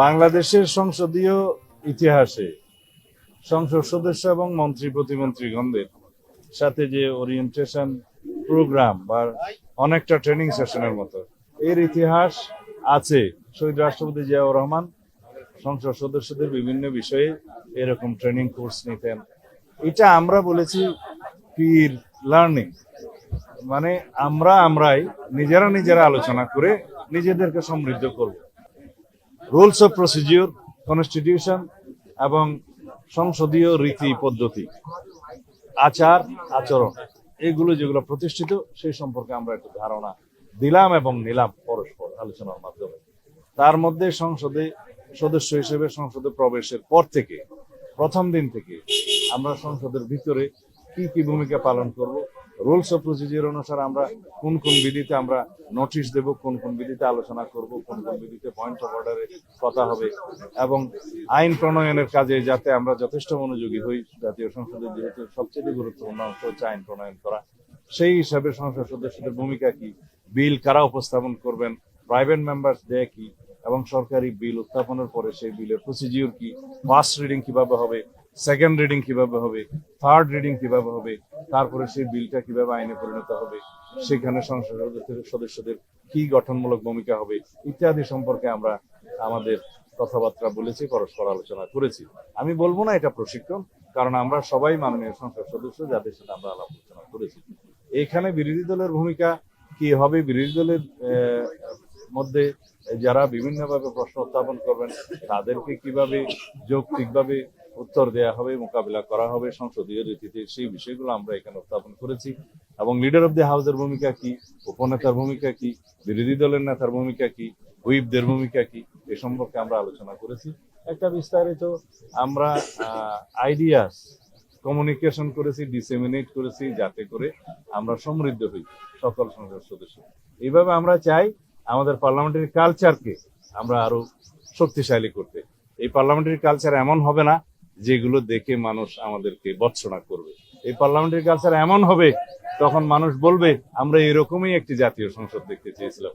বাংলাদেশের সংসদীয় ইতিহাসে সংসদ সদস্য এবং মন্ত্রী প্রতিমন্ত্রীগণদের সাথে যে ওরিয়েন্টেশন প্রোগ্রাম বা অনেকটা ট্রেনিং সেশনের মতো এর ইতিহাস আছে। শহীদ রাষ্ট্রপতি জিয়াউর রহমান সংসদ সদস্যদের বিভিন্ন বিষয়ে এরকম ট্রেনিং কোর্স নিতেন। এটা আমরা বলেছি পির লার্নিং, মানে আমরাই নিজেরা আলোচনা করে নিজেদেরকে সমৃদ্ধ করব। রুলস অফ প্রসিডিওর, কনস্টিটিউশন এবং সংসদীয় রীতি পদ্ধতি, আচার আচরণ, এগুলো যেগুলো প্রতিষ্ঠিত সেই সম্পর্কে আমরা একটু ধারণা দিলাম এবং নিলাম পরস্পর আলোচনার মাধ্যমে। তার মধ্যে সংসদে সদস্য হিসেবে সংসদে প্রবেশের পর থেকে প্রথম দিন থেকে আমরা সংসদের ভিতরে কি কি ভূমিকা পালন করব, রুলস অফ প্রসিডিওর অনুসারে আমরা কোন কোন বিধিতে আমরা নোটিশ দেব, কোন কোন বিধিতে আলোচনা করব, কোন কোন বিধিতে পয়েন্ট অফ অর্ডারে কথা হবে, এবং আইন প্রণয়নের কাজে যাতে আমরা যথেষ্ট মনোযোগী হই। জাতীয় সংসদের যেহেতু সবচেয়ে গুরুত্বপূর্ণ অংশ হচ্ছে আইন প্রণয়ন করা, সেই হিসাবে সংসদ সদস্যদের ভূমিকা কি, বিল কারা উপস্থাপন করবেন, প্রাইভেট মেম্বার্স দেয় কি, এবং সরকারি বিল উত্থাপনের পরে সেই বিলের প্রসিডিওর কি, ফার্স্ট রিডিং কিভাবে হবে, সেকেন্ড রিডিং কিভাবে হবে, থার্ড রিডিং কিভাবে হবে, তারপরে সেই বিলটা কিভাবে আইনে পরিণত হবে, সেখানে সংসদ সদস্যদের কি গঠনমূলক ভূমিকা হবে ইত্যাদি সম্পর্কে আমরা আমাদের কথাবার্তা বলেছি, পরস্পর আলোচনা করেছি। আমি বলবো না এটা প্রশিক্ষণ, কারণ আমরা সবাই মাননীয় সংসদ সদস্য যাদের সাথে আমরা আলাপ আলোচনা করেছি। এখানে বিরোধী দলের ভূমিকা কি হবে, বিরোধী দলের মধ্যে যারা বিভিন্নভাবে প্রশ্ন উত্থাপন করবেন তাদেরকে কিভাবে যৌক্তিকভাবে উত্তর দেওয়া হবে, মোকাবিলা করা হবে সংসদীয় রীতিতে, সেই বিষয়গুলো আমরা এখানে উত্থাপন করেছি। এবং লিডার অফ দি হাউসের ভূমিকা কি, উপনেতার ভূমিকা কি, বিরোধী দলের নেতার ভূমিকা কি, হুইপদের ভূমিকা কি, এ সম্পর্কে আমরা আলোচনা করেছি। একটা বিস্তারিত আমরা আইডিয়াস কমিউনিকেশন করেছি, ডিসেমিনেট করেছি, যাতে করে আমরা সমৃদ্ধ হই সকল সংসদ সদস্য। এইভাবে আমরা চাই আমাদের পার্লামেন্টারি কালচারকে আমরা আরো শক্তিশালী করতে। এই পার্লামেন্টারি কালচার এমন হবে না যেগুলো দেখে মানুষ আমাদেরকে ভর্ৎসনা করবে। এই পার্লামেন্টারি কালচার এমন হবে তখন মানুষ বলবে আমরা এরকমই একটি জাতীয় সংসদ দেখতে চেয়েছিলাম।